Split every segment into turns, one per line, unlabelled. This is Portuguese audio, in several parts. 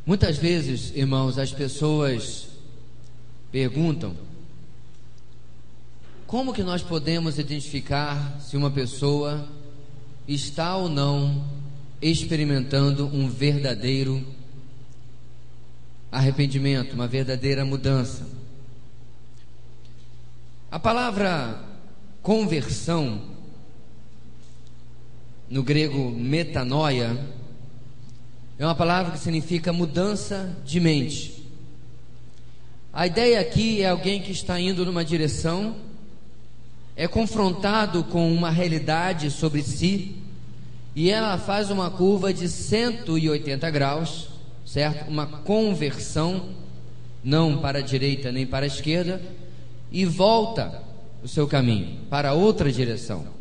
Muitas vezes, irmãos, as pessoas perguntam: como que nós podemos identificar se uma pessoa está ou não experimentando um verdadeiro arrependimento, uma verdadeira mudança? A palavra conversão, no grego metanoia, é uma palavra que significa mudança de mente. A ideia aqui é alguém que está indo numa direção, é confrontado com uma realidade sobre si, e ela faz uma curva de 180 graus, certo? Uma conversão, não para a direita nem para a esquerda, e volta o seu caminho para outra direção.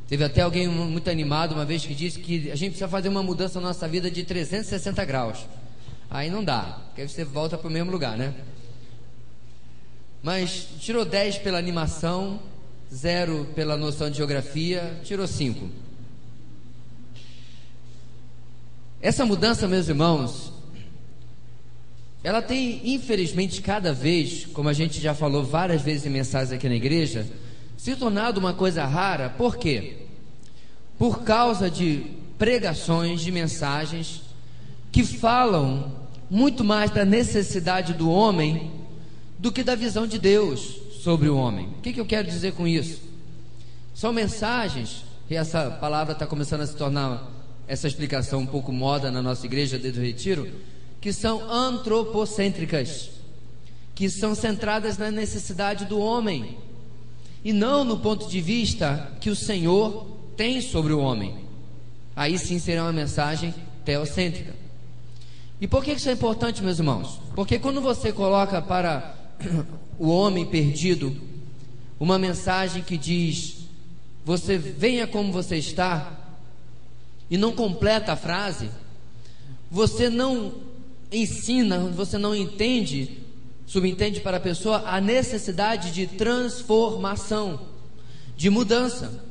Teve até alguém muito animado uma vez que disse que a gente precisa fazer uma mudança na nossa vida de 360 graus. Aí não dá, porque aí você volta para o mesmo lugar, né? Mas tirou 10 pela animação, 0 pela noção de geografia, tirou 5. Essa mudança, meus irmãos, ela tem, infelizmente, cada vez, como a gente já falou várias vezes em mensagens aqui na igreja, se tornado uma coisa rara. Por quê? Por causa de pregações, de mensagens que falam muito mais da necessidade do homem do que da visão de Deus sobre o homem. O que eu quero dizer com isso? São mensagens, e essa palavra está começando a se tornar, essa explicação um pouco moda na nossa igreja desde o retiro, que são antropocêntricas, que são centradas na necessidade do homem e não no ponto de vista que o Senhor tem sobre o homem. Aí sim será uma mensagem teocêntrica. E por que isso é importante, meus irmãos? Porque quando você coloca para o homem perdido uma mensagem que diz: você venha como você está, e não completa a frase, você não ensina, você não entende, subentende para a pessoa a necessidade de transformação, de mudança.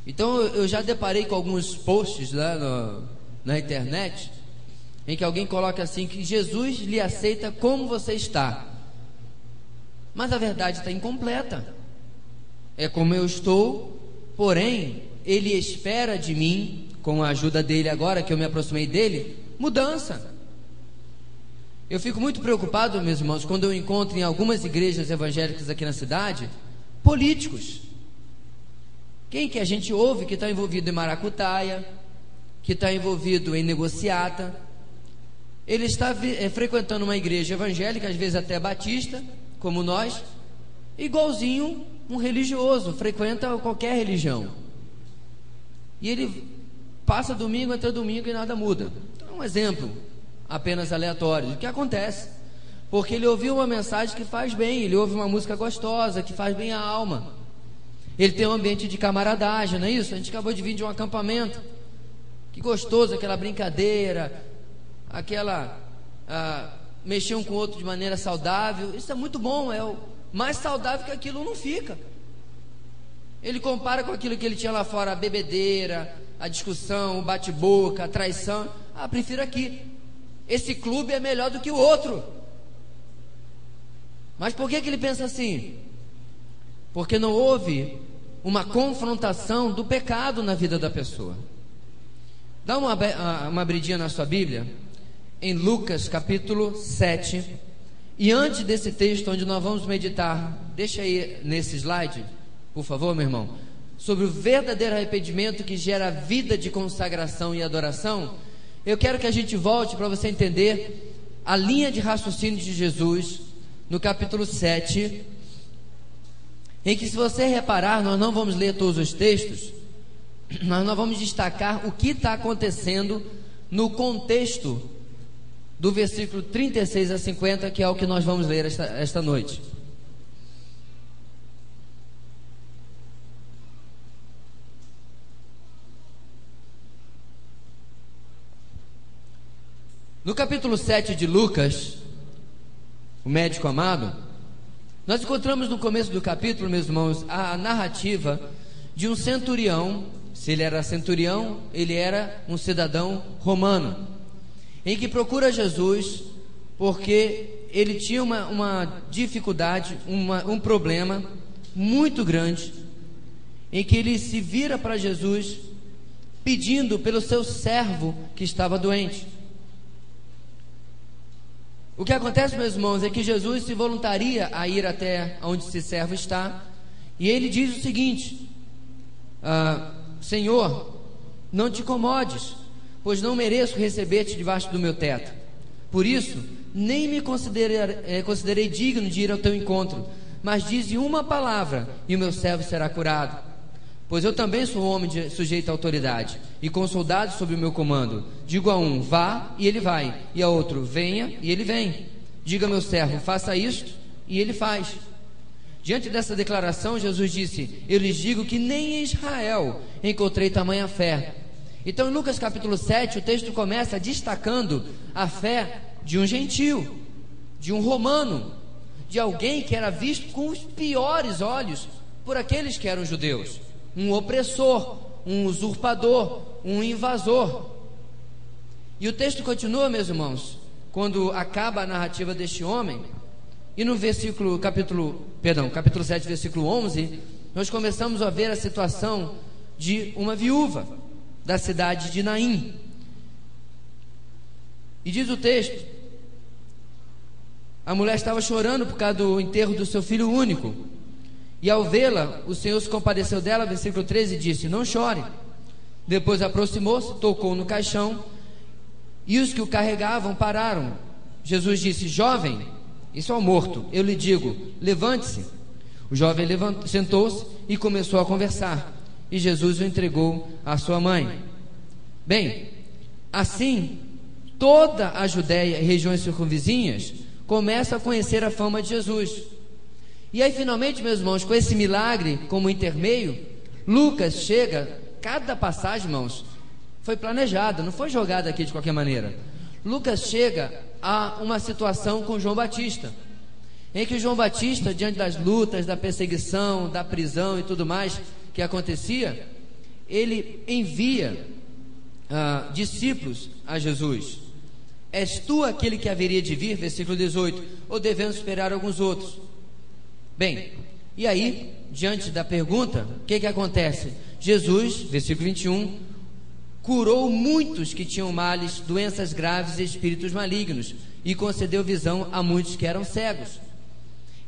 Então eu já deparei com alguns posts lá na internet, em que alguém coloca assim, que Jesus lhe aceita como você está, mas a verdade está incompleta. É como eu estou, porém Ele espera de mim, com a ajuda dele agora que eu me aproximei dele, mudança. Eu fico muito preocupado, meus irmãos, quando eu encontro em algumas igrejas evangélicas aqui na cidade políticos. Quem que a gente ouve que está envolvido em maracutaia, que está envolvido em negociata? Ele está frequentando uma igreja evangélica, às vezes até batista, como nós, igualzinho um religioso, frequenta qualquer religião. E ele passa domingo, entra domingo e nada muda. Então, um exemplo apenas aleatório do que acontece, porque ele ouviu uma mensagem que faz bem, ele ouve uma música gostosa, que faz bem a alma, ele tem um ambiente de camaradagem, não é isso? A gente acabou de vir de um acampamento, que gostoso, aquela brincadeira, aquela mexer um com o outro de maneira saudável. Isso é muito bom, é o mais saudável que aquilo não fica. Ele compara com aquilo que ele tinha lá fora, a bebedeira, a discussão, o bate-boca, a traição. Prefiro aqui. Esse clube é melhor do que o outro. Mas por que ele pensa assim? Porque não houve uma confrontação do pecado na vida da pessoa. Dá uma abridinha na sua Bíblia, em Lucas capítulo 7. E antes desse texto onde nós vamos meditar, deixa aí nesse slide, por favor, meu irmão, sobre o verdadeiro arrependimento que gera vida de consagração e adoração. Eu quero que a gente volte para você entender a linha de raciocínio de Jesus no capítulo 7, em que, se você reparar, nós não vamos ler todos os textos, mas nós vamos destacar o que está acontecendo no contexto do versículo 36 a 50, que é o que nós vamos ler esta noite. No capítulo 7 de Lucas, o médico amado, nós encontramos no começo do capítulo, meus irmãos, a narrativa de um centurião se ele era centurião, ele era um cidadão romano, em que procura Jesus porque ele tinha uma dificuldade, um problema muito grande, em que ele se vira para Jesus pedindo pelo seu servo que estava doente. O que acontece, meus irmãos, é que Jesus se voluntaria a ir até onde esse servo está, e ele diz o seguinte: Senhor, não te incomodes, pois não mereço receber-te debaixo do meu teto. Por isso, nem me considerei digno de ir ao teu encontro, mas dize uma palavra e o meu servo será curado. Pois eu também sou um homem sujeito à autoridade, e com soldados sob o meu comando. Digo a um, vá, e ele vai, e a outro, venha, e ele vem. Diga ao meu servo, faça isto, e ele faz. Diante dessa declaração, Jesus disse: eu lhes digo que nem em Israel encontrei tamanha fé. Então, em Lucas capítulo 7, o texto começa destacando a fé de um gentio, de um romano, de alguém que era visto com os piores olhos por aqueles que eram judeus. Um opressor, um usurpador, um invasor. E o texto continua, meus irmãos, quando acaba a narrativa deste homem, e no capítulo 7, versículo 11, nós começamos a ver a situação de uma viúva da cidade de Naim. E diz o texto: a mulher estava chorando por causa do enterro do seu filho único, e ao vê-la, o Senhor se compadeceu dela, versículo 13, e disse: não chore. Depois aproximou-se, tocou no caixão, e os que o carregavam pararam. Jesus disse: jovem, isso é o morto, eu lhe digo, levante-se. O jovem sentou-se e começou a conversar, e Jesus o entregou à sua mãe. Bem, assim, toda a Judéia e regiões circunvizinhas começa a conhecer a fama de Jesus. E aí, finalmente, meus irmãos, com esse milagre como intermeio, Lucas chega, cada passagem, irmãos, foi planejada, não foi jogada aqui de qualquer maneira. Lucas chega a uma situação com João Batista, em que João Batista, diante das lutas, da perseguição, da prisão e tudo mais que acontecia, ele envia discípulos a Jesus. És tu aquele que haveria de vir, versículo 18, ou devemos esperar alguns outros? Bem, e aí, diante da pergunta, o que acontece? Jesus, versículo 21, curou muitos que tinham males, doenças graves e espíritos malignos, e concedeu visão a muitos que eram cegos.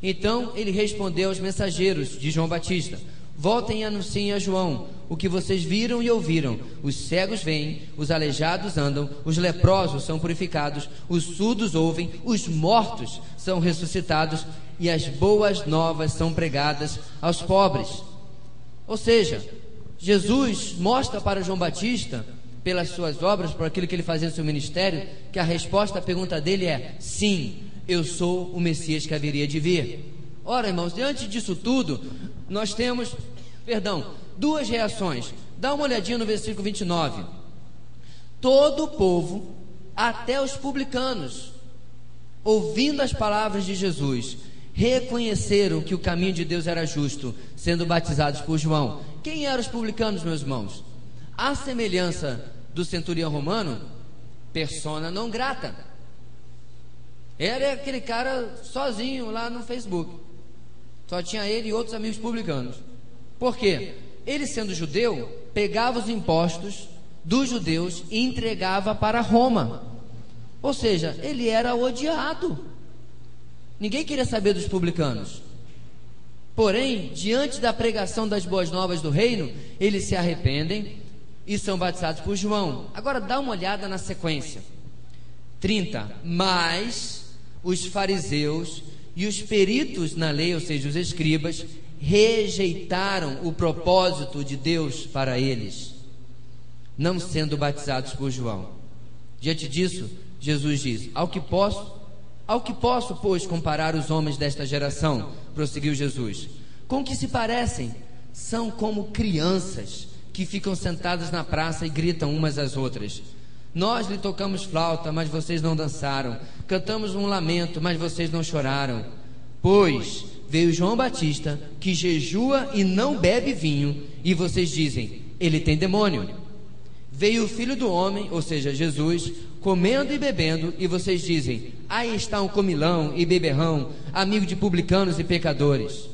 Então ele respondeu aos mensageiros de João Batista: voltem e anunciem a João o que vocês viram e ouviram: os cegos veem, os aleijados andam, os leprosos são purificados, os surdos ouvem, os mortos são ressuscitados, e as boas novas são pregadas aos pobres. Ou seja, Jesus mostra para João Batista, pelas suas obras, por aquilo que ele fazia no seu ministério, que a resposta à pergunta dele é: sim, eu sou o Messias que haveria de vir. Ora, irmãos, diante disso tudo, nós temos, duas reações. Dá uma olhadinha no versículo 29. Todo o povo, até os publicanos, ouvindo as palavras de Jesus, reconheceram que o caminho de Deus era justo, sendo batizados por João. Quem eram os publicanos, meus irmãos? À semelhança do centurião romano, persona não grata. Era aquele cara sozinho lá no Facebook, só tinha ele e outros amigos publicanos. Por quê? Ele, sendo judeu, pegava os impostos dos judeus e entregava para Roma. Ou seja, ele era odiado. Ninguém queria saber dos publicanos. Porém, diante da pregação das boas novas do reino, eles se arrependem e são batizados por João. Agora dá uma olhada na sequência. 30. Mas os fariseus e os peritos na lei, ou seja, os escribas, rejeitaram o propósito de Deus para eles, não sendo batizados por João. Diante disso, Jesus diz: Ao que posso, pois, comparar os homens desta geração? Prosseguiu Jesus. Com que se parecem? São como crianças que ficam sentadas na praça e gritam umas às outras: nós lhe tocamos flauta, mas vocês não dançaram. Cantamos um lamento, mas vocês não choraram. Pois veio João Batista, que jejua e não bebe vinho, e vocês dizem: ele tem demônio. Veio o Filho do Homem, ou seja, Jesus, comendo e bebendo, e vocês dizem: aí está um comilão e beberrão, amigo de publicanos e pecadores.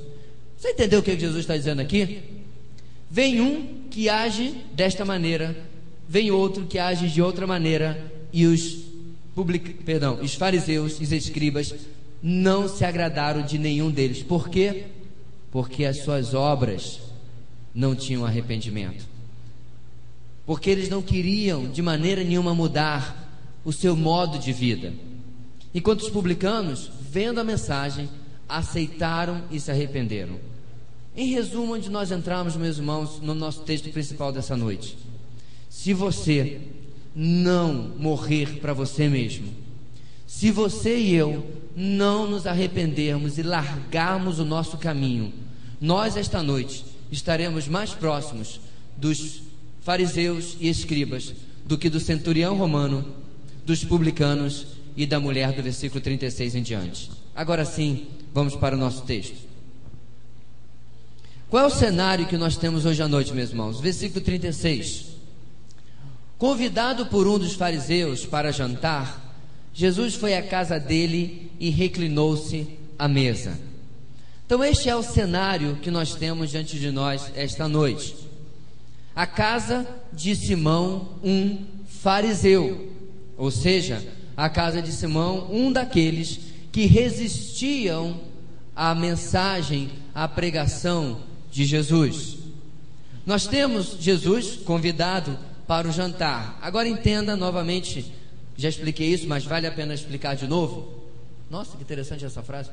Você entendeu o que Jesus está dizendo aqui? Vem um que age desta maneira, vem outro que age de outra maneira, e os fariseus e os escribas não se agradaram de nenhum deles. Por quê? Porque as suas obras não tinham arrependimento. Porque eles não queriam de maneira nenhuma mudar o seu modo de vida. Enquanto os publicanos, vendo a mensagem, aceitaram e se arrependeram. Em resumo, onde nós entramos, meus irmãos, no nosso texto principal dessa noite: se você não morrer para você mesmo, se você e eu não nos arrependermos e largarmos o nosso caminho, nós esta noite estaremos mais próximos dos fariseus e escribas do que do centurião romano, dos publicanos e da mulher do versículo 36 em diante. Agora sim, vamos para o nosso texto. Qual é o cenário que nós temos hoje à noite, meus irmãos? Versículo 36. Convidado por um dos fariseus para jantar, Jesus foi à casa dele e reclinou-se à mesa. Então este é o cenário que nós temos diante de nós esta noite. A casa de Simão, um fariseu, ou seja, a casa de Simão, um daqueles que resistiam à mensagem, à pregação de Jesus. Nós temos Jesus convidado para o jantar. Agora entenda novamente, já expliquei isso, mas vale a pena explicar de novo. Nossa, que interessante essa frase.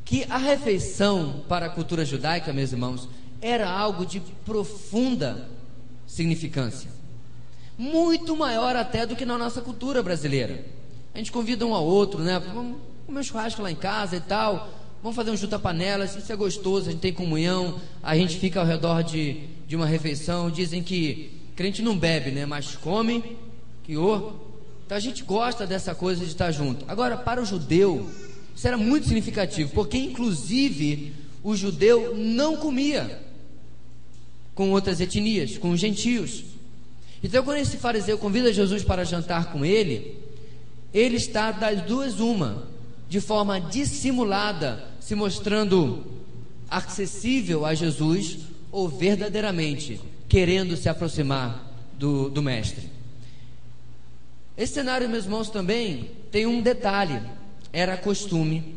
Que a refeição para a cultura judaica, meus irmãos, era algo de profunda significância, muito maior até do que na nossa cultura brasileira. A gente convida um ao outro, né? Vamos comer um churrasco lá em casa e tal, vamos fazer um junta-panelas, isso é gostoso, a gente tem comunhão, a gente fica ao redor de uma refeição. Dizem que crente não bebe, né? Mas come, então a gente gosta dessa coisa de estar junto. Agora, para o judeu, isso era muito significativo, porque inclusive o judeu não comia com outras etnias, com os gentios. Então, quando esse fariseu convida Jesus para jantar com ele, ele está das duas uma, de forma dissimulada, se mostrando acessível a Jesus, ou verdadeiramente querendo se aproximar do mestre. Esse cenário, meus irmãos, também tem um detalhe: era costume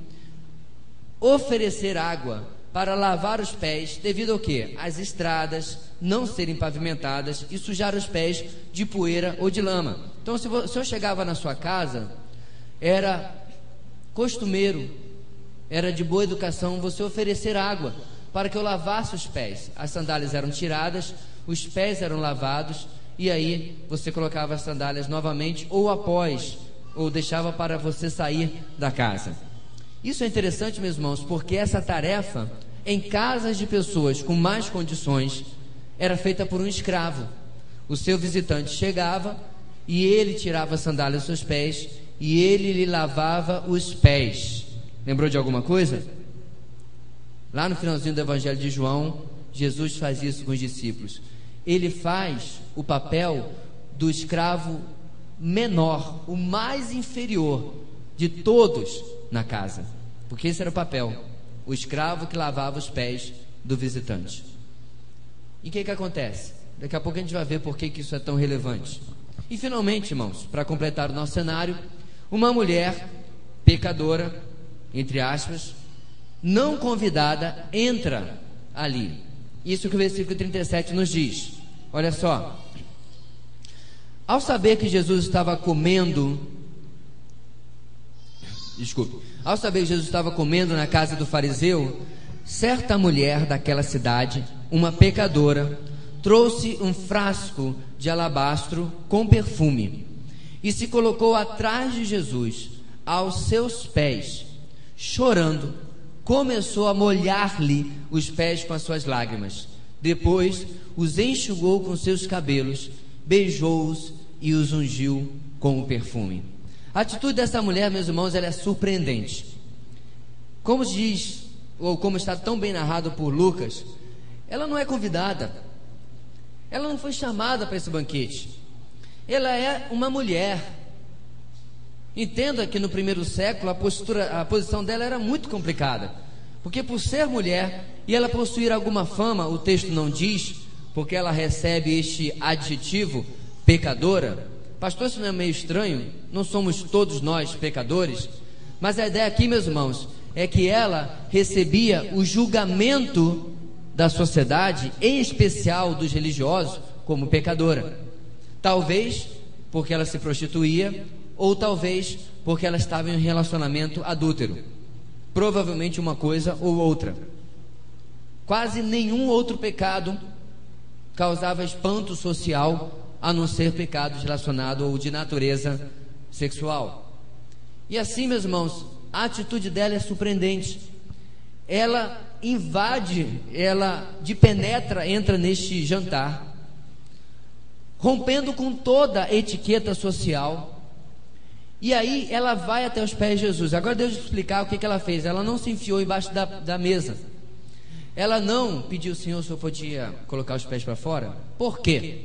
oferecer água para lavar os pés, devido ao quê? As estradas não serem pavimentadas e sujar os pés de poeira ou de lama. Então, se eu chegava na sua casa, era costumeiro, era de boa educação você oferecer água para que eu lavasse os pés. As sandálias eram tiradas, os pés eram lavados, e aí você colocava as sandálias novamente, ou após, ou deixava para você sair da casa. Isso é interessante, meus irmãos, porque essa tarefa, em casas de pessoas com mais condições, era feita por um escravo. O seu visitante chegava e ele tirava a sandália dos seus pés e ele lhe lavava os pés. Lembrou de alguma coisa? Lá no finalzinho do Evangelho de João, Jesus faz isso com os discípulos. Ele faz o papel do escravo menor, o mais inferior de todos na casa, porque esse era o papel, o escravo que lavava os pés do visitante. E o que acontece? Daqui a pouco a gente vai ver por que isso é tão relevante. E finalmente, irmãos, para completar o nosso cenário, uma mulher pecadora, entre aspas, não convidada, entra ali. Isso que o versículo 37 nos diz. Olha só: ao saber que Jesus estava comendo na casa do fariseu, certa mulher daquela cidade, uma pecadora, trouxe um frasco de alabastro com perfume e se colocou atrás de Jesus, aos seus pés, chorando, começou a molhar-lhe os pés com as suas lágrimas. Depois os enxugou com seus cabelos, beijou-os e os ungiu com o perfume. A atitude dessa mulher, meus irmãos, ela é surpreendente. Como diz, ou como está tão bem narrado por Lucas, ela não é convidada, Ela não foi chamada para esse banquete. Ela é uma mulher. Entenda que no primeiro século a posição dela era muito complicada, porque por ser mulher e ela possuir alguma fama, o texto não diz, porque ela recebe este adjetivo, pecadora. Pastor, isso não é meio estranho? Não somos todos nós pecadores? Mas a ideia aqui, meus irmãos, é que ela recebia o julgamento da sociedade, em especial dos religiosos, como pecadora. Talvez porque ela se prostituía, ou talvez porque ela estava em um relacionamento adúltero. Provavelmente uma coisa ou outra. Quase nenhum outro pecado causava espanto social, a não ser pecados relacionados ou de natureza sexual. E assim, meus irmãos, a atitude dela é surpreendente. Ela invade, ela de penetra, entra neste jantar, rompendo com toda a etiqueta social. E aí ela vai até os pés de Jesus. Agora deixa eu explicar o que ela fez. Ela não se enfiou embaixo da mesa. Ela não pediu: Senhor, o senhor podia colocar os pés para fora? Por quê?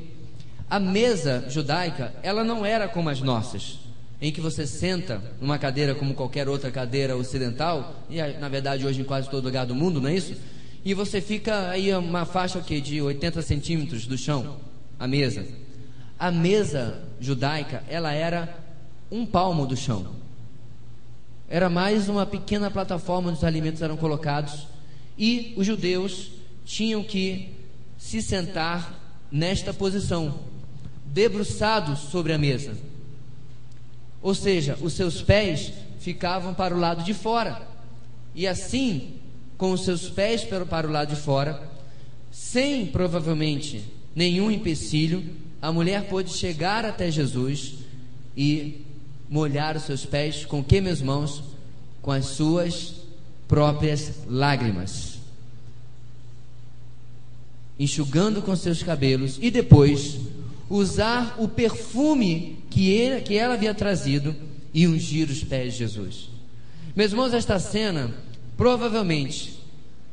A mesa judaica, ela não era como as nossas, em que você senta numa cadeira como qualquer outra cadeira ocidental, e na verdade hoje em quase todo lugar do mundo, não é isso? E você fica aí uma faixa de 80 centímetros do chão, a mesa. A mesa judaica, ela era um palmo do chão. Era mais uma pequena plataforma onde os alimentos eram colocados, e os judeus tinham que se sentar nesta posição, debruçados sobre a mesa. Ou seja, os seus pés ficavam para o lado de fora. E assim, com os seus pés para o lado de fora, sem provavelmente nenhum empecilho, a mulher pôde chegar até Jesus e molhar os seus pés com que, meus irmãos? Com as suas próprias lágrimas, enxugando com seus cabelos, e depois usar o perfume que ela havia trazido e ungir os pés de Jesus. Meus irmãos, esta cena provavelmente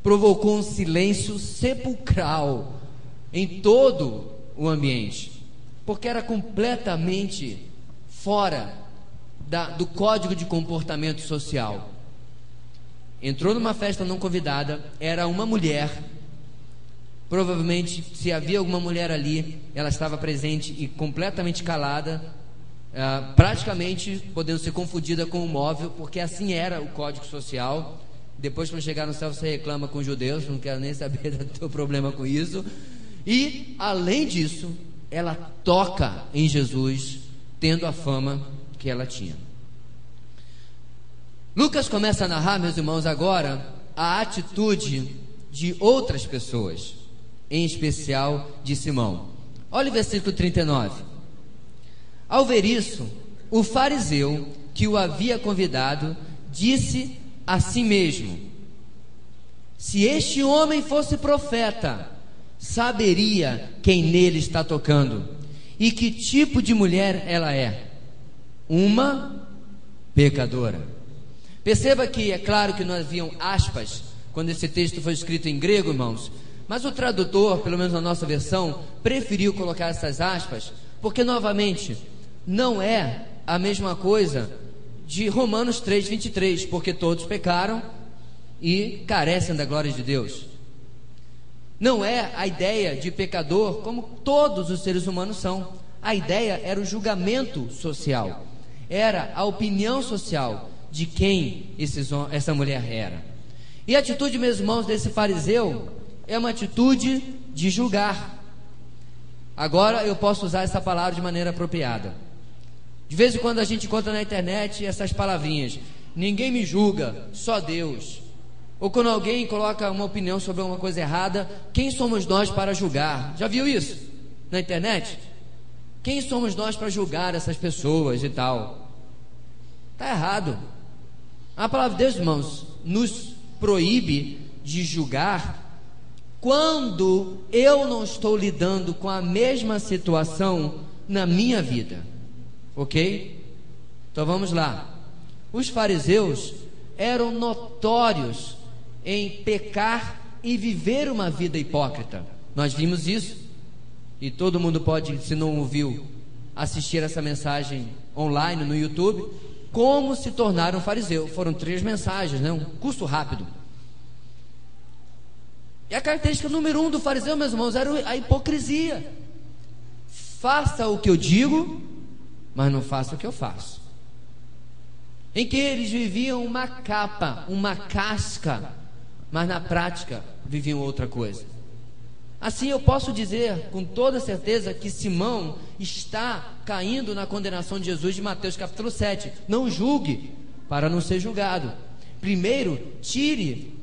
provocou um silêncio sepulcral em todo o ambiente, porque era completamente fora do código de comportamento social. Entrou numa festa não convidada, era uma mulher. Provavelmente, se havia alguma mulher ali, ela estava presente e completamente calada, praticamente podendo ser confundida com um móvel, porque assim era o código social. Depois, quando chegar no céu, você reclama com os judeus, não quero nem saber do teu problema com isso. E, além disso, ela toca em Jesus, tendo a fama que ela tinha. Lucas começa a narrar, meus irmãos, agora a atitude de outras pessoas, em especial de Simão. Olha o versículo 39. Ao ver isso, o fariseu que o havia convidado disse a si mesmo: se este homem fosse profeta, saberia quem nele está tocando e que tipo de mulher ela é, uma pecadora. Perceba que é claro que não haviam aspas quando esse texto foi escrito em grego, irmãos, mas o tradutor, pelo menos na nossa versão, preferiu colocar essas aspas, porque novamente não é a mesma coisa de Romanos 3:23, porque todos pecaram e carecem da glória de Deus. Não é a ideia de pecador como todos os seres humanos são. A ideia era o julgamento social, era a opinião social de quem essa mulher era. E a atitude, meus irmãos, desse fariseu é uma atitude de julgar. Agora eu posso usar essa palavra de maneira apropriada. De vez em quando a gente encontra na internet essas palavrinhas: ninguém me julga, só Deus. Ou quando alguém coloca uma opinião sobre uma coisa errada: quem somos nós para julgar? Já viu isso na internet? Quem somos nós para julgar essas pessoas e tal? Está errado. A palavra de Deus, irmãos, nos proíbe de julgar quando eu não estou lidando com a mesma situação na minha vida. Ok? Então vamos lá. Os fariseus eram notórios em pecar e viver uma vida hipócrita. Nós vimos isso. e todo mundo pode, se não ouviu, assistir essa mensagem online no YouTube, como se tornar um fariseu. Foram 3 mensagens, né? Um curso rápido. E a característica número 1 do fariseu, meus irmãos, era a hipocrisia. Faça o que eu digo, mas não faça o que eu faço. Em que eles viviam uma capa, uma casca, mas na prática viviam outra coisa. Assim eu posso dizer com toda certeza que Simão está caindo na condenação de Jesus de Mateus capítulo 7. Não julgue para não ser julgado. Primeiro, tire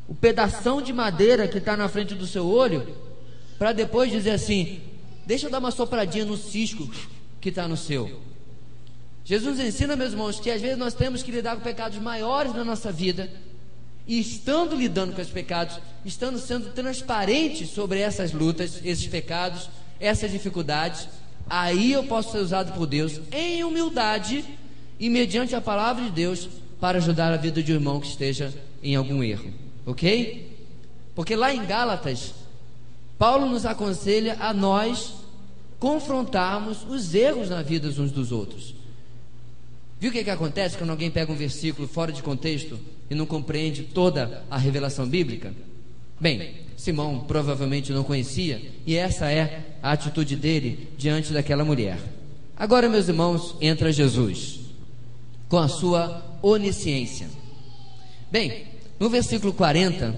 o pedação de madeira que está na frente do seu olho, para depois dizer assim: deixa eu dar uma sopradinha no cisco que está no seu. Jesus ensina, meus irmãos, que às vezes nós temos que lidar com pecados maiores na nossa vida, e estando lidando com os pecados, estando sendo transparentes sobre essas lutas, esses pecados, essas dificuldades, aí eu posso ser usado por Deus em humildade e mediante a palavra de Deus para ajudar a vida de um irmão que esteja em algum erro, ok? Porque lá em Gálatas, Paulo nos aconselha a nós confrontarmos os erros na vida uns dos outros. Viu o que acontece quando alguém pega um versículo fora de contexto e não compreende toda a revelação bíblica? Bem, Simão provavelmente não conhecia, e essa é a atitude dele diante daquela mulher. Agora, meus irmãos, entra Jesus com a sua onisciência. Bem, no versículo 40,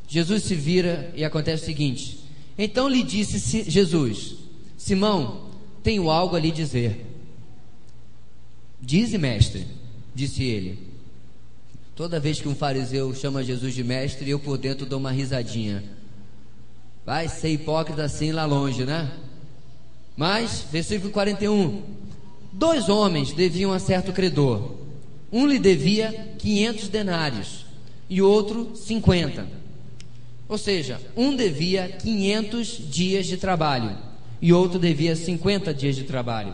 Jesus se vira e acontece o seguinte: então lhe disse Jesus: Simão, tenho algo a lhe dizer. Dize, mestre, disse ele. Toda vez que um fariseu chama Jesus de mestre, eu por dentro dou uma risadinha. Vai ser hipócrita assim lá longe, né? Mas, versículo 41: 2 homens deviam a certo credor. Um lhe devia 500 denários e outro 50. Ou seja, um devia 500 dias de trabalho e outro devia 50 dias de trabalho.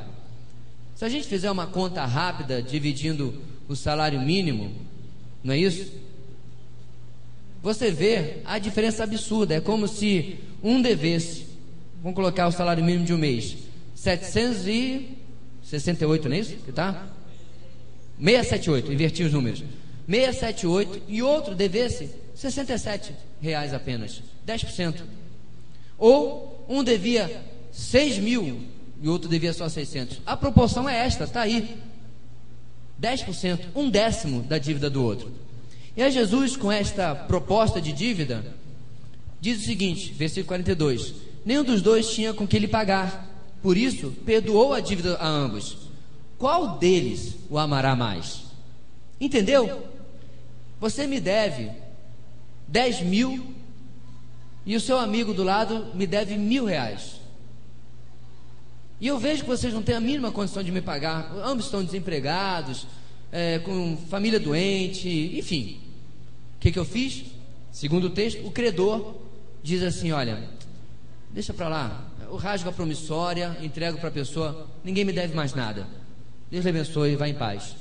Se a gente fizer uma conta rápida, dividindo o salário mínimo, não é isso? Você vê a diferença absurda. É como se um devesse, vamos colocar o salário mínimo de um mês, 768, não é isso? Que tá? 678, inverti os números. 678, e outro devesse R$67 apenas, 10%. Ou um devia 6 mil e o outro devia só 600. A proporção é esta, está aí: 10%, 1/10 da dívida do outro. E aí Jesus, com esta proposta de dívida, diz o seguinte, versículo 42: nenhum dos dois tinha com que lhe pagar, por isso perdoou a dívida a ambos. Qual deles o amará mais? Entendeu? Você me deve 10 mil e o seu amigo do lado me deve R$1.000. E eu vejo que vocês não têm a mínima condição de me pagar. Ambos estão desempregados, com família doente, enfim. O que eu fiz? Segundo o texto, o credor diz assim: olha, deixa para lá, eu rasgo a promissória, entrego para a pessoa, ninguém me deve mais nada, Deus lhe abençoe, vá em paz.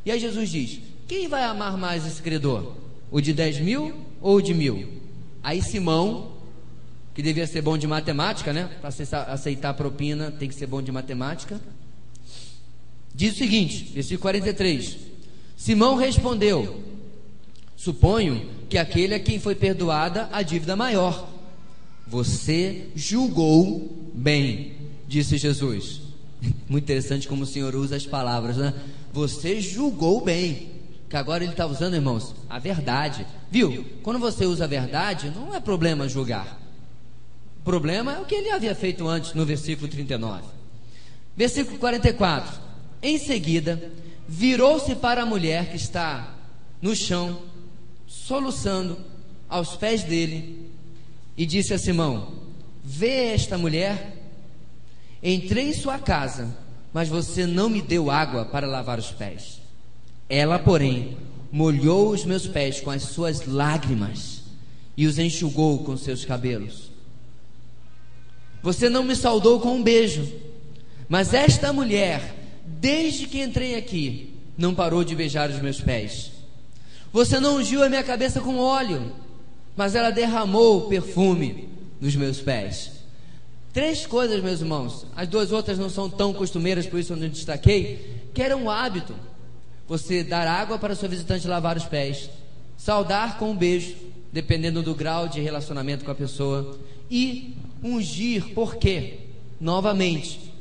E aí Jesus diz: quem vai amar mais esse credor? O de 10 mil ou o de 1.000? Aí Simão, que devia ser bom de matemática, né? Para aceitar a propina tem que ser bom de matemática, diz o seguinte, versículo 43: Simão respondeu: suponho que aquele a quem foi perdoada a dívida maior. Você julgou bem, disse Jesus. Muito interessante como o Senhor usa as palavras, né? Você julgou bem, que agora ele está usando, irmãos, a verdade. Viu? Quando você usa a verdade, não é problema julgar. O problema é o que ele havia feito antes, no versículo 39. Versículo 44: em seguida, virou-se para a mulher que está no chão, soluçando, aos pés dele, e disse a Simão: vê esta mulher? Entrei em sua casa, mas você não me deu água para lavar os pés. Ela, porém, molhou os meus pés com as suas lágrimas e os enxugou com seus cabelos. Você não me saudou com um beijo, mas esta mulher, desde que entrei aqui, não parou de beijar os meus pés. Você não ungiu a minha cabeça com óleo, mas ela derramou perfume nos meus pés. 3 coisas, meus irmãos, as 2 outras não são tão costumeiras, por isso eu não destaquei, que era um hábito: você dar água para o seu visitante lavar os pés, saudar com um beijo, dependendo do grau de relacionamento com a pessoa, e ungir. Por quê? Novamente,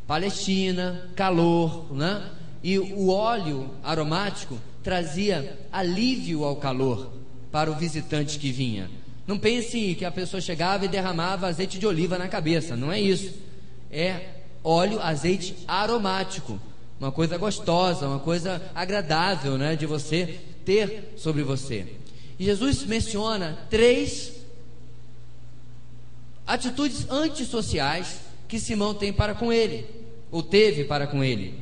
Palestina, calor, né? E o óleo aromático trazia alívio ao calor para o visitante que vinha. Não pense que a pessoa chegava e derramava azeite de oliva na cabeça, não é isso. É óleo, azeite aromático, uma coisa gostosa, uma coisa agradável, né, de você ter sobre você. E Jesus menciona 3 atitudes antissociais que Simão tem para com ele, ou teve para com ele.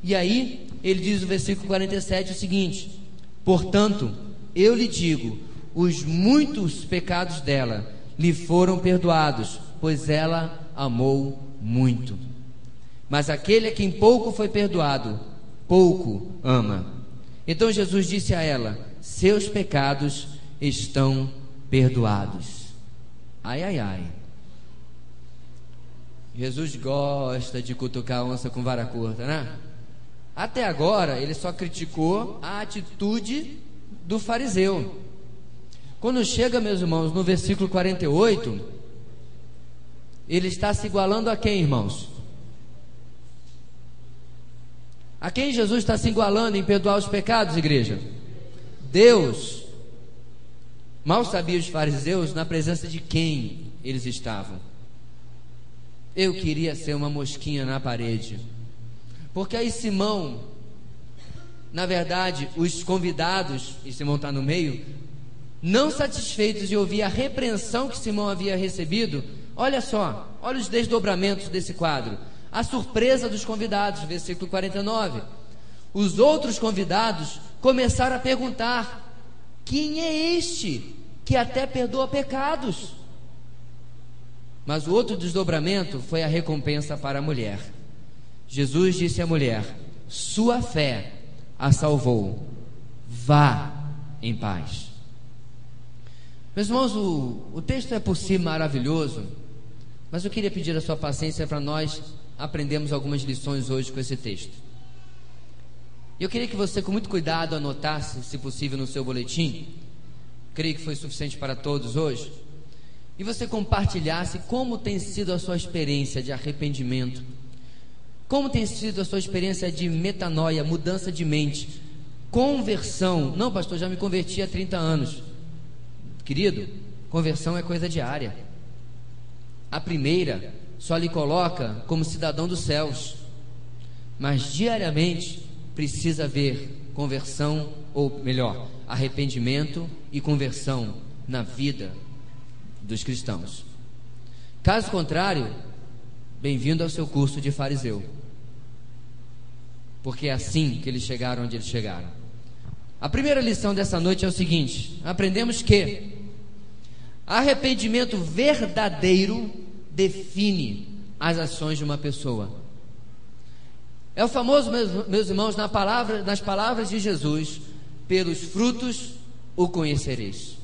E aí ele diz no versículo 47 o seguinte: portanto, eu lhe digo, os muitos pecados dela lhe foram perdoados, pois ela amou muito. Mas aquele a quem pouco foi perdoado, pouco ama. Então Jesus disse a ela: seus pecados estão perdoados. Ai, ai, ai. Jesus gosta de cutucar a onça com vara curta, né? Até agora ele só criticou a atitude do fariseu. Quando chega, meus irmãos, no versículo 48, ele está se igualando a quem, irmãos? A quem Jesus está se igualando em perdoar os pecados, igreja? Deus. Mal sabiam os fariseus na presença de quem eles estavam. Eu queria ser uma mosquinha na parede, porque aí Simão, na verdade, os convidados, e Simão está no meio, não satisfeitos de ouvir a repreensão que Simão havia recebido, olha só, olha os desdobramentos desse quadro. A surpresa dos convidados, versículo 49. Os outros convidados começaram a perguntar: quem é este que até perdoa pecados? Mas o outro desdobramento foi a recompensa para a mulher. Jesus disse à mulher: sua fé a salvou, vá em paz. Meus irmãos, o texto é por si maravilhoso, mas eu queria pedir a sua paciência para nós aprendermos algumas lições hoje com esse texto. Eu queria que você, com muito cuidado, anotasse, se possível, no seu boletim. Creio que foi suficiente para todos hoje. E você compartilhasse como tem sido a sua experiência de arrependimento, como tem sido a sua experiência de metanoia, mudança de mente, conversão. Não, pastor, já me converti há 30 anos. Querido, conversão é coisa diária. A primeira só lhe coloca como cidadão dos céus, mas diariamente precisa haver conversão, ou melhor, arrependimento e conversão na vida dos cristãos. Caso contrário, bem-vindo ao seu curso de fariseu, porque é assim que eles chegaram onde eles chegaram. A primeira lição dessa noite é o seguinte: aprendemos que arrependimento verdadeiro define as ações de uma pessoa. É o famoso, meus irmãos, nas palavras de Jesus: pelos frutos o conhecereis.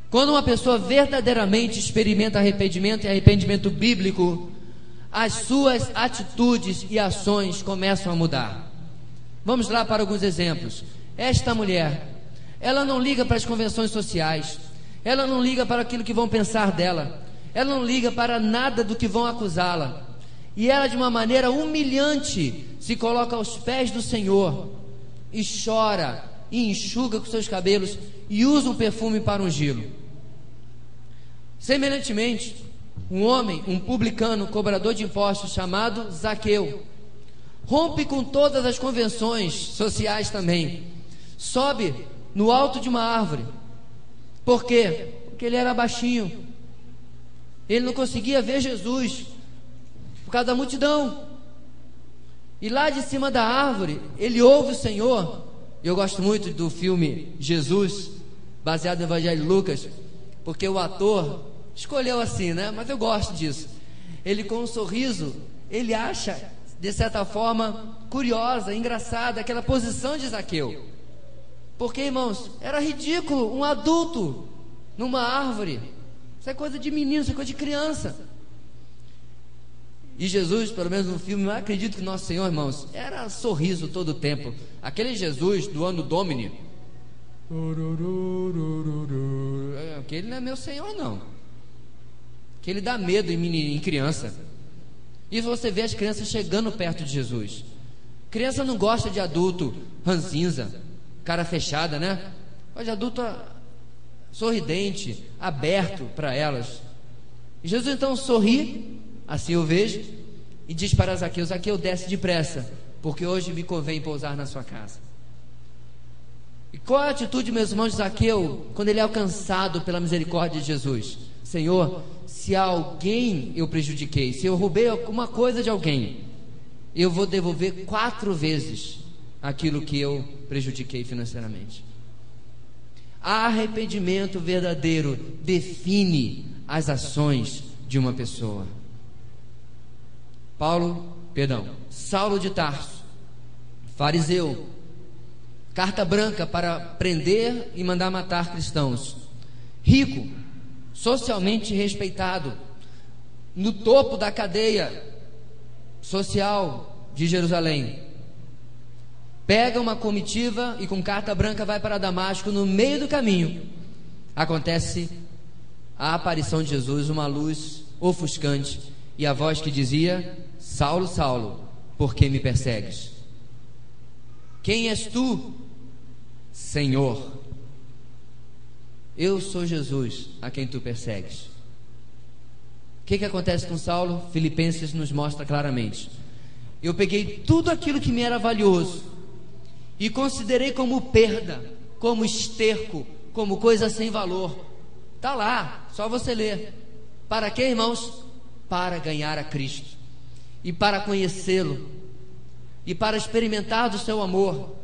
Quando uma pessoa verdadeiramente experimenta arrependimento, e arrependimento bíblico, as suas atitudes e ações começam a mudar. Vamos lá para alguns exemplos. Esta mulher, ela não liga para as convenções sociais, ela não liga para aquilo que vão pensar dela, ela não liga para nada do que vão acusá-la, e ela, de uma maneira humilhante, se coloca aos pés do Senhor e chora e enxuga com seus cabelos e usa um perfume para ungí-lo. Semelhantemente, um homem, um publicano, cobrador de impostos, chamado Zaqueu, rompe com todas as convenções sociais também, sobe no alto de uma árvore. Por quê? Porque ele era baixinho, ele não conseguia ver Jesus por causa da multidão, e lá de cima da árvore ele ouve o Senhor. Eu gosto muito do filme Jesus, baseado no Evangelho de Lucas, porque o ator escolheu assim, né? Mas eu gosto disso. Ele, com um sorriso, ele acha, de certa forma, curiosa, engraçada aquela posição de Zaqueu. Porque, irmãos, era ridículo um adulto numa árvore. Isso é coisa de menino, isso é coisa de criança. E Jesus, pelo menos no filme, eu acredito que Nosso Senhor, irmãos, era sorriso todo o tempo. Aquele Jesus do Anno Domini, aquele não é meu Senhor, não. Aquele dá medo em criança. E você vê as crianças chegando perto de Jesus. Criança não gosta de adulto ranzinza, cara fechada, né? Gosta de adulto sorridente, aberto para elas. E Jesus então sorri, assim eu vejo, e diz para Zaqueu: Zaqueu, desce depressa, porque hoje me convém pousar na sua casa. E qual é a atitude, meus irmãos, de Zaqueu quando ele é alcançado pela misericórdia de Jesus? Senhor, se alguém eu prejudiquei, se eu roubei alguma coisa de alguém, eu vou devolver 4 vezes aquilo que eu prejudiquei financeiramente. Arrependimento verdadeiro define as ações de uma pessoa. Saulo de Tarso, fariseu, carta branca para prender e mandar matar cristãos, rico, socialmente respeitado, no topo da cadeia social de Jerusalém, pega uma comitiva e com carta branca vai para Damasco. No meio do caminho acontece a aparição de Jesus, uma luz ofuscante e a voz que dizia: Saulo, Saulo, por que me persegues? Quem és tu, Senhor? Eu sou Jesus a quem tu persegues. O que acontece com Saulo? Filipenses nos mostra claramente: eu peguei tudo aquilo que me era valioso e considerei como perda, como esterco, como coisa sem valor. Está lá, só você ler. Para quê, irmãos? Para ganhar a Cristo, e para conhecê-lo, e para experimentar do seu amor.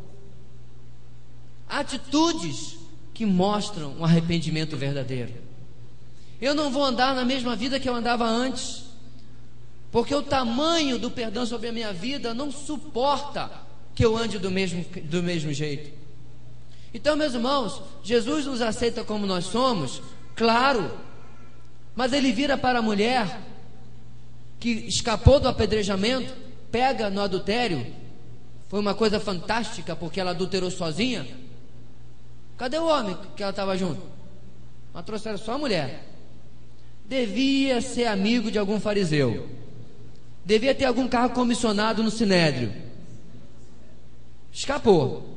Atitudes que mostram um arrependimento verdadeiro. Eu não vou andar na mesma vida que eu andava antes, porque o tamanho do perdão sobre a minha vida não suporta que eu ande do mesmo jeito. Então, meus irmãos, Jesus nos aceita como nós somos, claro, mas ele vira para a mulher que escapou do apedrejamento, pega no adultério. Foi uma coisa fantástica, porque ela adulterou sozinha. Cadê o homem que ela estava junto? Mas trouxeram só a mulher. Devia ser amigo de algum fariseu, devia ter algum cargo comissionado no Sinédrio. Escapou.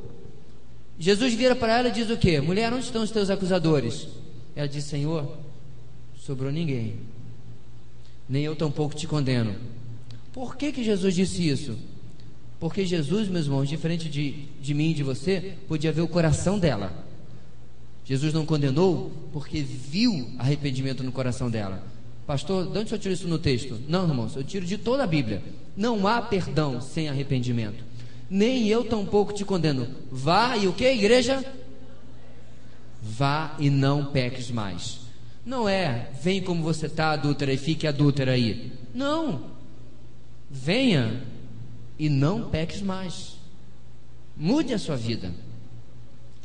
Jesus vira para ela e diz o quê? Mulher, onde estão os teus acusadores? Ela diz: Senhor, sobrou ninguém, nem eu tampouco te condeno. Por que Jesus disse isso? Porque Jesus, meus irmãos, diferente de mim e de você, podia ver o coração dela. Jesus não condenou porque viu arrependimento no coração dela. Pastor, de onde eu tiro isso no texto? Não, irmãos, eu tiro de toda a Bíblia. Não há perdão sem arrependimento. Nem eu tampouco te condeno. Vá e o que, igreja? Vá e não peques mais. Não é, vem como você está, adúltera, e fique adúltera aí. Não. Venha e não peques mais. Mude a sua vida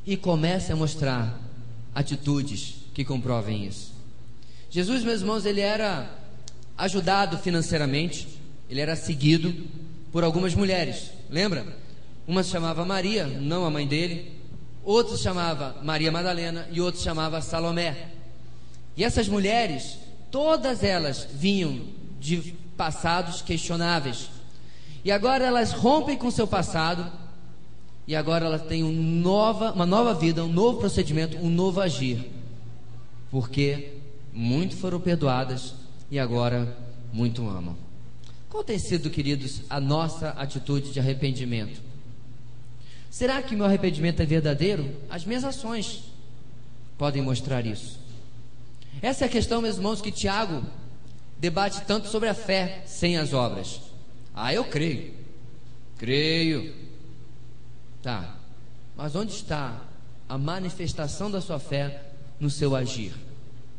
e comece a mostrar atitudes que comprovem isso. Jesus, meus irmãos, ele era ajudado financeiramente, ele era seguido por algumas mulheres. Lembra? Uma se chamava Maria, não a mãe dele. Outra se chamava Maria Madalena e outra se chamava Salomé. E essas mulheres, todas elas vinham de passados questionáveis. E agora elas rompem com seu passado. E agora elas têm uma nova vida, um novo procedimento, um novo agir. Porque muito foram perdoadas e agora muito amam. Qual tem sido, queridos, a nossa atitude de arrependimento? Será que meu arrependimento é verdadeiro? As minhas ações podem mostrar isso. Essa é a questão, meus irmãos, que Tiago debate tanto sobre a fé sem as obras. Eu creio. Tá, mas onde está a manifestação da sua fé no seu agir,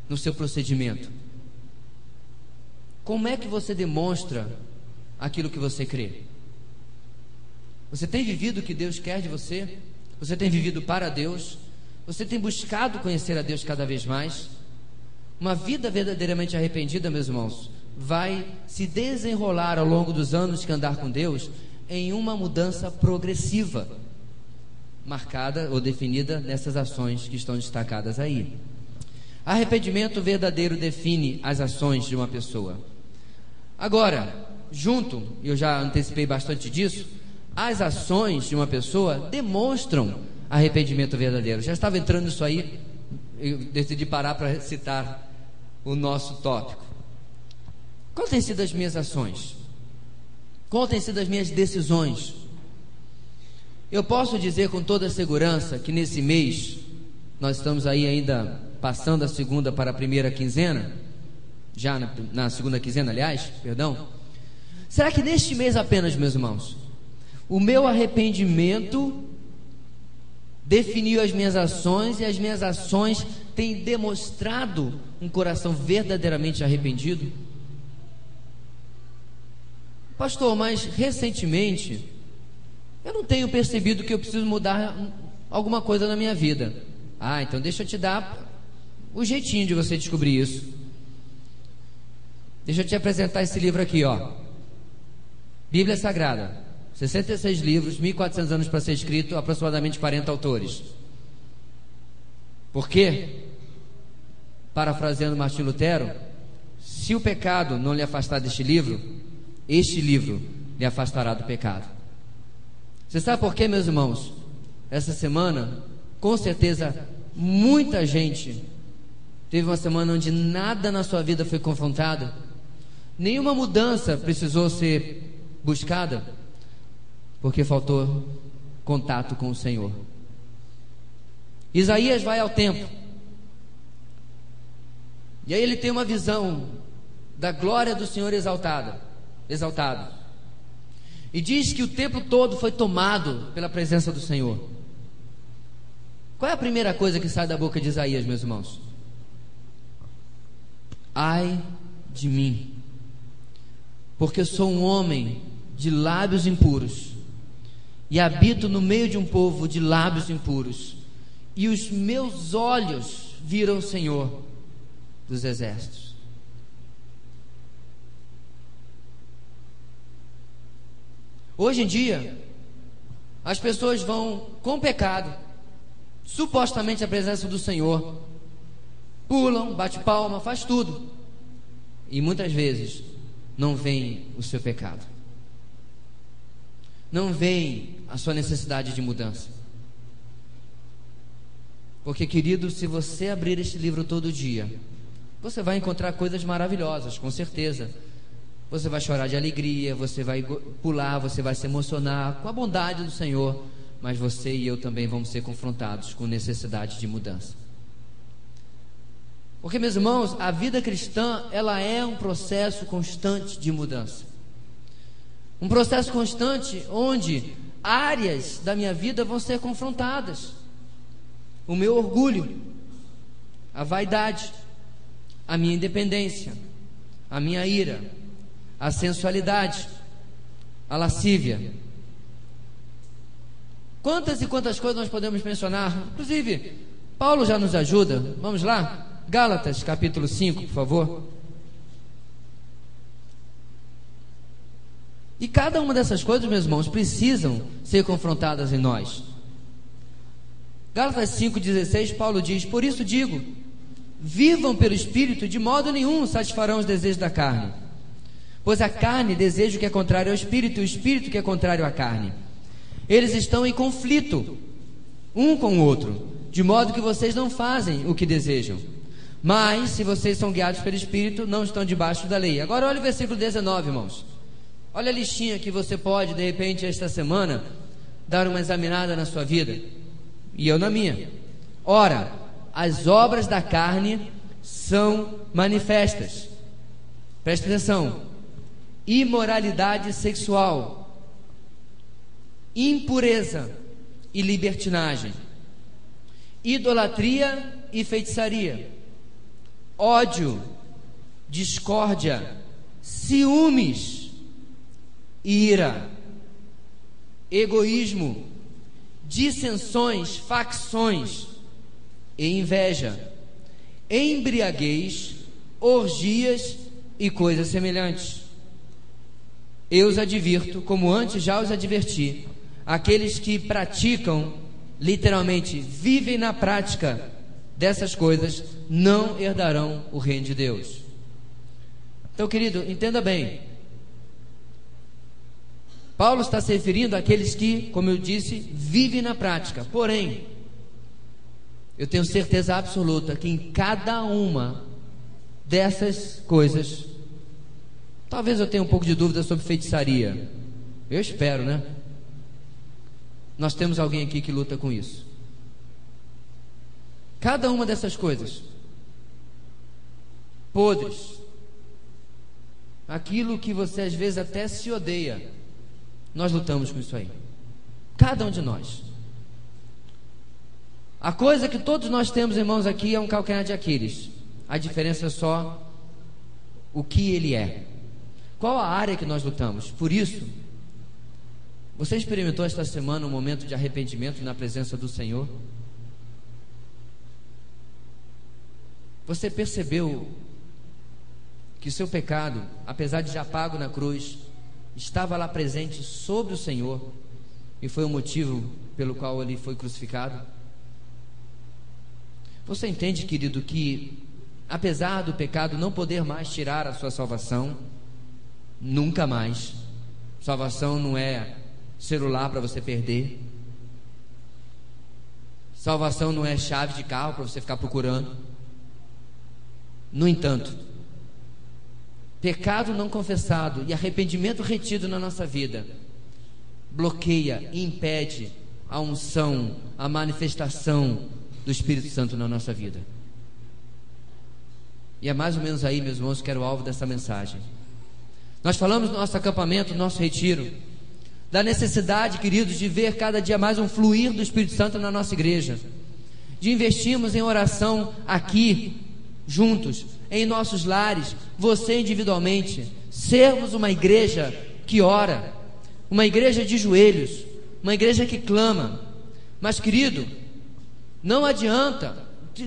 no seu procedimento? Como é que você demonstra aquilo que você crê? Você tem vivido o que Deus quer de você? Você tem vivido para Deus? Você tem buscado conhecer a Deus cada vez mais? Uma vida verdadeiramente arrependida, meus irmãos, vai se desenrolar ao longo dos anos que andar com Deus em uma mudança progressiva, marcada ou definida nessas ações que estão destacadas aí. Arrependimento verdadeiro define as ações de uma pessoa. Agora, junto, eu já antecipei bastante disso, as ações de uma pessoa demonstram arrependimento verdadeiro. Já estava entrando nisso aí, eu decidi parar para citar o nosso tópico. Qual tem sido as minhas ações? Qual tem sido as minhas decisões? Eu posso dizer com toda segurança que nesse mês, nós estamos aí ainda passando a segunda para a primeira quinzena, já na segunda quinzena, aliás, perdão. Será que neste mês apenas, meus irmãos, o meu arrependimento definiu as minhas ações e as minhas ações têm demonstrado um coração verdadeiramente arrependido? Pastor, mas recentemente eu não tenho percebido que eu preciso mudar alguma coisa na minha vida. Então deixa eu te dar o jeitinho de você descobrir isso. Deixa eu te apresentar esse livro aqui, ó. Bíblia Sagrada, 66 livros, 1400 anos para ser escrito, aproximadamente 40 autores. Por quê? Parafraseando Martim Lutero, se o pecado não lhe afastar deste livro, este livro lhe afastará do pecado. Você sabe por quê, meus irmãos? Essa semana, com certeza, muita gente teve uma semana onde nada na sua vida foi confrontado, nenhuma mudança precisou ser buscada, porque faltou contato com o Senhor. Isaías vai ao templo, e aí ele tem uma visão da glória do Senhor exaltado, e diz que o templo todo foi tomado pela presença do Senhor. Qual é a primeira coisa que sai da boca de Isaías, meus irmãos? Ai de mim, porque eu sou um homem de lábios impuros, e habito no meio de um povo de lábios impuros, e os meus olhos viram o Senhor dos exércitos. Hoje em dia, as pessoas vão com pecado, supostamente à presença do Senhor, pulam, bate palma, faz tudo, e muitas vezes não veem o seu pecado, não veem a sua necessidade de mudança. Porque, querido, se você abrir este livro todo dia, você vai encontrar coisas maravilhosas, com certeza. Você vai chorar de alegria, você vai pular, você vai se emocionar com a bondade do Senhor, mas você e eu também vamos ser confrontados com necessidade de mudança. Porque, meus irmãos, a vida cristã, ela é um processo constante de mudança. Um processo constante onde áreas da minha vida vão ser confrontadas. O meu orgulho, a vaidade, a minha independência, a minha ira, a sensualidade, a lascívia. Quantas e quantas coisas nós podemos mencionar? Inclusive, Paulo já nos ajuda. Vamos lá? Gálatas capítulo 5, por favor. E cada uma dessas coisas, meus irmãos, precisam ser confrontadas em nós. Gálatas 5,16, Paulo diz: por isso digo, vivam pelo Espírito, de modo nenhum satisfarão os desejos da carne. Pois a carne deseja o que é contrário ao Espírito, e o Espírito que é contrário à carne. Eles estão em conflito um com o outro, de modo que vocês não fazem o que desejam. Mas, se vocês são guiados pelo Espírito, não estão debaixo da lei. Agora olha o versículo 19, irmãos. Olha a listinha que você pode, de repente, esta semana, dar uma examinada na sua vida, e eu na minha. Ora, as obras da carne são manifestas. Preste atenção: imoralidade sexual, impureza e libertinagem, idolatria e feitiçaria, ódio, discórdia, ciúmes, ira, egoísmo, dissensões, facções e inveja, embriaguez, orgias e coisas semelhantes. Eu os advirto, como antes já os adverti, aqueles que praticam, literalmente, vivem na prática dessas coisas, não herdarão o reino de Deus. Então, querido, entenda bem. Paulo está se referindo àqueles que, como eu disse, vivem na prática. Porém, eu tenho certeza absoluta que em cada uma dessas coisas, talvez eu tenha um pouco de dúvida sobre feitiçaria. Eu espero, né? Nós temos alguém aqui que luta com isso. Cada uma dessas coisas, podres, aquilo que você às vezes até se odeia, nós lutamos com isso aí. Cada um de nós. A coisa que todos nós temos, irmãos, aqui é um calcanhar de Aquiles. A diferença é só o que ele é. Qual a área que nós lutamos? Por isso, você experimentou esta semana um momento de arrependimento na presença do Senhor? Você percebeu que o seu pecado, apesar de já pago na cruz, estava lá presente sobre o Senhor e foi o motivo pelo qual ele foi crucificado? Você entende, querido, que apesar do pecado não poder mais tirar a sua salvação, nunca mais, salvação não é celular para você perder, salvação não é chave de carro para você ficar procurando. No entanto, pecado não confessado e arrependimento retido na nossa vida bloqueia e impede a unção, a manifestação do Espírito Santo na nossa vida. E é mais ou menos aí, meus irmãos, que era o alvo dessa mensagem. Nós falamos no nosso acampamento, no nosso retiro, da necessidade, queridos, de ver cada dia mais um fluir do Espírito Santo na nossa igreja, de investirmos em oração aqui, juntos, em nossos lares, você individualmente, sermos uma igreja que ora, uma igreja de joelhos, uma igreja que clama. Mas, querido, não adianta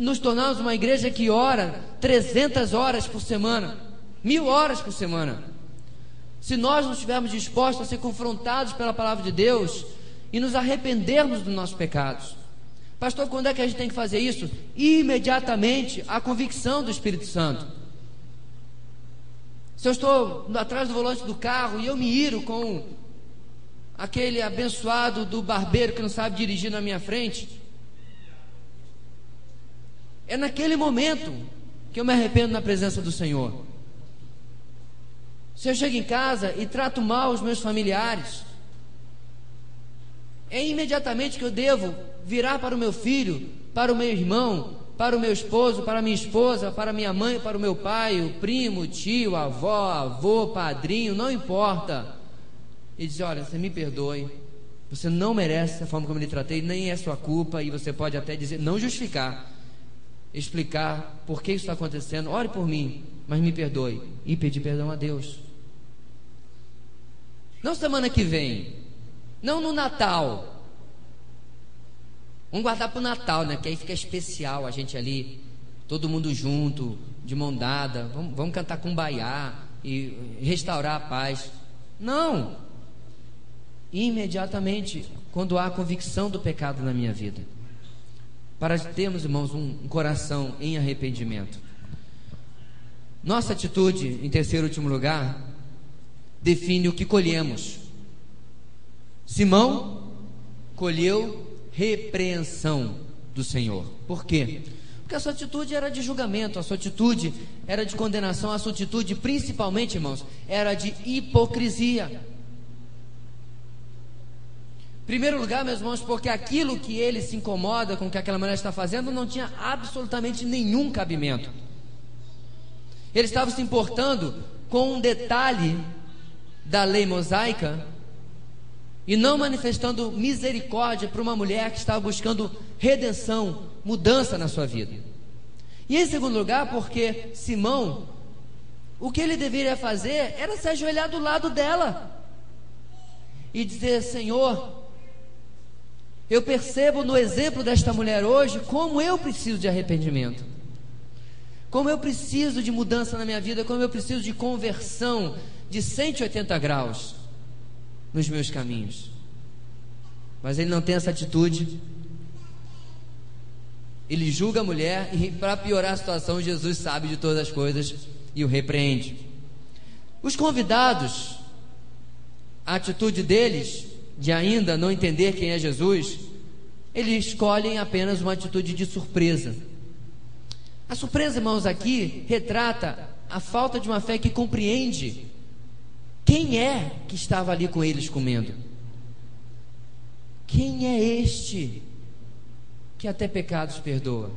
nos tornarmos uma igreja que ora 300 horas por semana, 1000 horas por semana, se nós não estivermos dispostos a ser confrontados pela palavra de Deus e nos arrependermos dos nossos pecados. Pastor, quando é que a gente tem que fazer isso? Imediatamente, a convicção do Espírito Santo. Se eu estou atrás do volante do carro e eu me iro com aquele abençoado do barbeiro que não sabe dirigir na minha frente, é naquele momento que eu me arrependo na presença do Senhor. Se eu chego em casa e trato mal os meus familiares, é imediatamente que eu devo virar para o meu filho, para o meu irmão, para o meu esposo, para a minha esposa, para a minha mãe, para o meu pai, o primo, o tio, a avó, avô, padrinho, não importa, e dizer: olha, você me perdoe, você não merece a forma como eu lhe tratei, nem é sua culpa. E você pode até dizer, não justificar, explicar por que isso está acontecendo, ore por mim, mas me perdoe, e pedir perdão a Deus. Não semana que vem, não no Natal. Vamos guardar para o Natal, né? Que aí fica especial, a gente ali, todo mundo junto, de mão dada, vamos cantar Kumbaya e restaurar a paz. Não, imediatamente, quando há convicção do pecado na minha vida, para termos, irmãos, um coração em arrependimento. Nossa atitude, em terceiro e último lugar, define o que colhemos. Simão colheu repreensão do Senhor. Por quê? Porque a sua atitude era de julgamento, a sua atitude era de condenação, a sua atitude, principalmente, irmãos, era de hipocrisia. Em primeiro lugar, meus irmãos, porque aquilo que ele se incomoda com o que aquela mulher está fazendo não tinha absolutamente nenhum cabimento. Ele estava se importando com um detalhe da lei mosaica e não manifestando misericórdia para uma mulher que estava buscando redenção, mudança na sua vida. E em segundo lugar, porque Simão, o que ele deveria fazer era se ajoelhar do lado dela e dizer: Senhor, eu percebo no exemplo desta mulher hoje como eu preciso de arrependimento, como eu preciso de mudança na minha vida, como eu preciso de conversão de 180 graus nos meus caminhos. Mas ele não tem essa atitude. Ele julga a mulher e, para piorar a situação, Jesus sabe de todas as coisas e o repreende. Os convidados, a atitude deles de ainda não entender quem é Jesus, eles escolhem apenas uma atitude de surpresa. A surpresa, irmãos, aqui retrata a falta de uma fé que compreende quem é que estava ali com eles comendo. Quem é este que até pecados perdoa?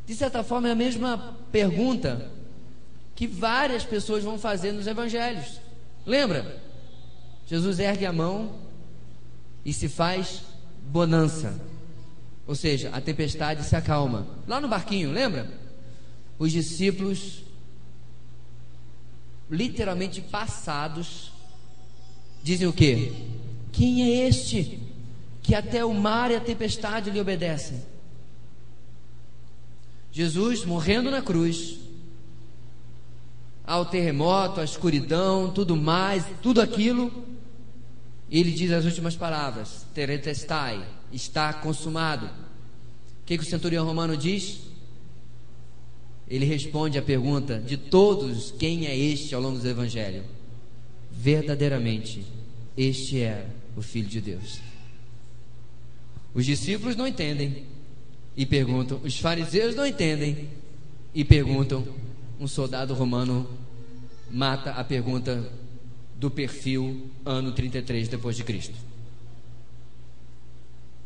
De certa forma é a mesma pergunta que várias pessoas vão fazer nos evangelhos. Lembra? Jesus ergue a mão e se faz bonança, ou seja, a tempestade se acalma. Lá no barquinho, lembra? Os discípulos, literalmente passados, dizem o quê? Quem é este que até o mar e a tempestade lhe obedecem? Jesus morrendo na cruz, ao terremoto, à escuridão, tudo mais, tudo aquilo, ele diz as últimas palavras: tetelestai, está consumado. O que o centurião romano diz? Ele responde à pergunta de todos: quem é este ao longo do evangelho? Verdadeiramente, este é o Filho de Deus. Os discípulos não entendem e perguntam, os fariseus não entendem e perguntam. Um soldado romano mata a pergunta do perfil ano 33 depois de Cristo.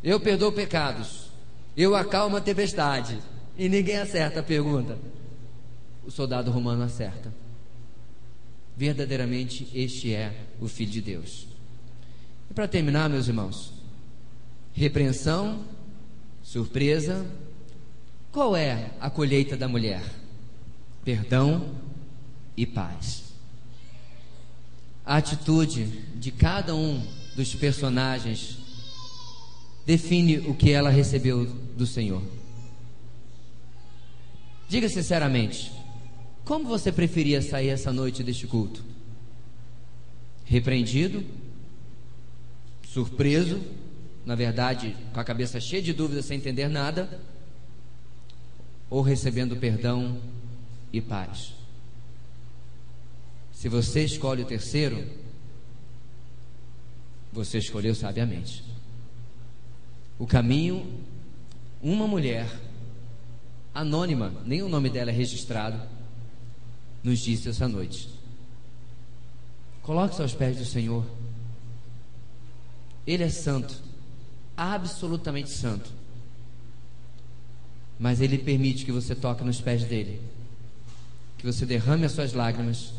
Eu perdoo pecados, eu acalmo a tempestade, e ninguém acerta a pergunta. O soldado romano acerta. Verdadeiramente este é o Filho de Deus. E para terminar, meus irmãos, repreensão, surpresa. Qual é a colheita da mulher? Perdão e paz. A atitude de cada um dos personagens define o que ela recebeu do Senhor. Diga sinceramente, como você preferia sair essa noite deste culto? Repreendido? Surpreso? Na verdade, com a cabeça cheia de dúvidas, sem entender nada? Ou recebendo perdão e paz? Se você escolhe o terceiro, você escolheu sabiamente. O caminho, uma mulher anônima, nem o nome dela é registrado, nos disse essa noite: coloque-se aos pés do Senhor. Ele é santo, absolutamente santo, mas Ele permite que você toque nos pés dele, que você derrame as suas lágrimas.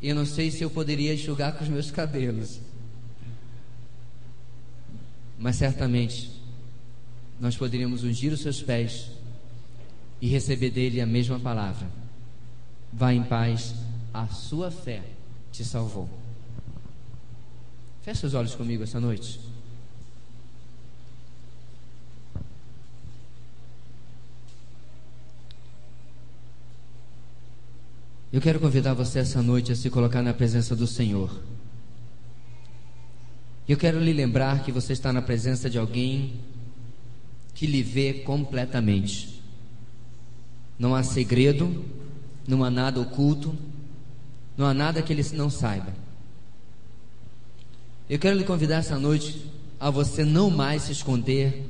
E eu não sei se eu poderia enxugar com os meus cabelos, mas certamente nós poderíamos ungir os seus pés e receber dele a mesma palavra: vá em paz, a sua fé te salvou. Feche os olhos comigo essa noite. Eu quero convidar você essa noite a se colocar na presença do Senhor. Eu quero lhe lembrar que você está na presença de alguém que lhe vê completamente. Não há segredo, não há nada oculto, não há nada que ele não saiba. Eu quero lhe convidar essa noite a você não mais se esconder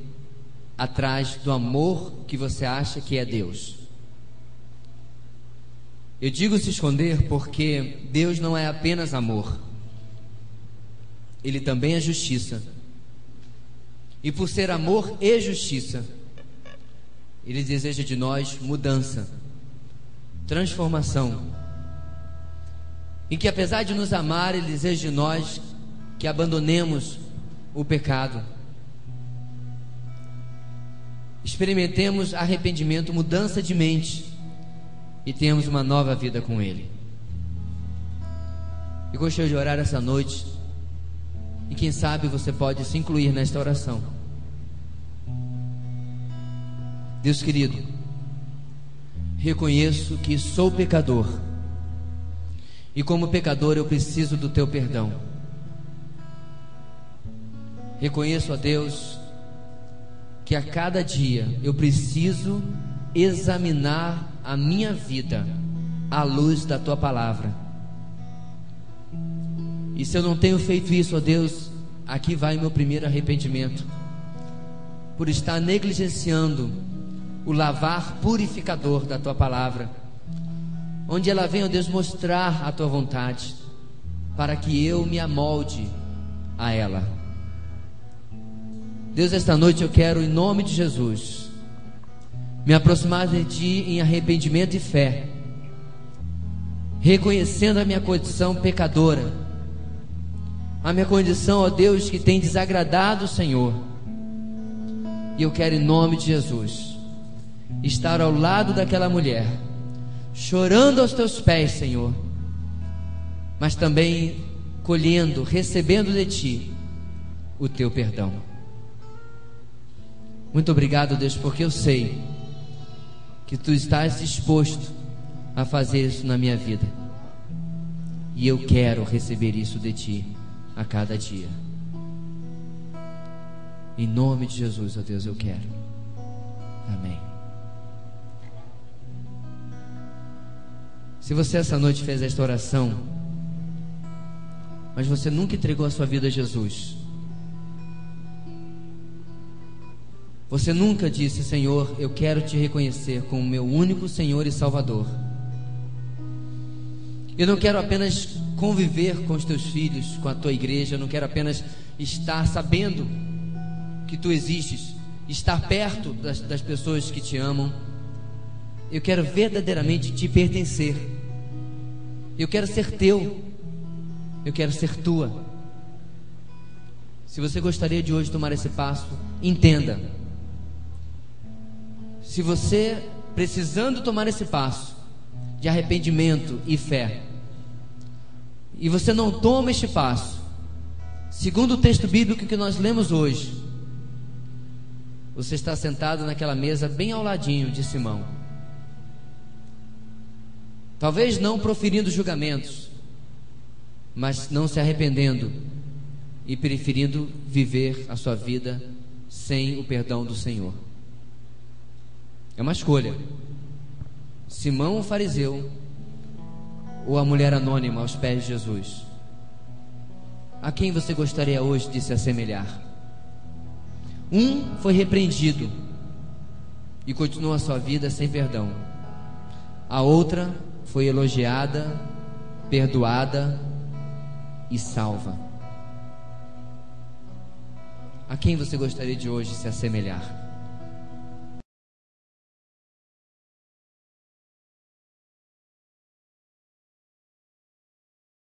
atrás do amor que você acha que é Deus. Eu digo se esconder porque Deus não é apenas amor, Ele também é justiça. E por ser amor e justiça, Ele deseja de nós mudança, transformação. E que apesar de nos amar, Ele deseja de nós que abandonemos o pecado, experimentemos arrependimento, mudança de mente, e temos uma nova vida com Ele. Eu gostaria de orar essa noite, e quem sabe você pode se incluir nesta oração. Deus querido, reconheço que sou pecador, e como pecador eu preciso do teu perdão. Reconheço, ó Deus, que a cada dia eu preciso examinar a minha vida à luz da tua palavra. E se eu não tenho feito isso, ó Deus, aqui vai meu primeiro arrependimento, por estar negligenciando o lavar purificador da tua palavra, onde ela vem, ó Deus, mostrar a tua vontade, para que eu me amolde a ela. Deus, esta noite eu quero, em nome de Jesus, me aproximar de ti em arrependimento e fé, reconhecendo a minha condição pecadora, a minha condição, ó Deus, que tem desagradado o Senhor. E eu quero, em nome de Jesus, estar ao lado daquela mulher, chorando aos teus pés, Senhor, mas também colhendo, recebendo de ti o teu perdão. Muito obrigado, Deus, porque eu sei que tu estás disposto a fazer isso na minha vida, e eu quero receber isso de ti a cada dia. Em nome de Jesus, ó Deus, eu quero. Amém. Se você essa noite fez esta oração, mas você nunca entregou a sua vida a Jesus, você nunca disse: Senhor, eu quero te reconhecer como meu único Senhor e Salvador. Eu não quero apenas conviver com os teus filhos, com a tua igreja. Eu não quero apenas estar sabendo que tu existes, estar perto das pessoas que te amam. Eu quero verdadeiramente te pertencer. Eu quero ser teu. Eu quero ser tua. Se você gostaria de hoje tomar esse passo, entenda: se você precisando tomar esse passo de arrependimento e fé, e você não toma este passo, segundo o texto bíblico que nós lemos hoje, você está sentado naquela mesa bem ao ladinho de Simão, talvez não proferindo julgamentos, mas não se arrependendo e preferindo viver a sua vida sem o perdão do Senhor. É uma escolha: Simão o fariseu ou a mulher anônima aos pés de Jesus. A quem você gostaria hoje de se assemelhar? Um foi repreendido e continuou a sua vida sem perdão. A outra foi elogiada, perdoada e salva. A quem você gostaria de hoje se assemelhar?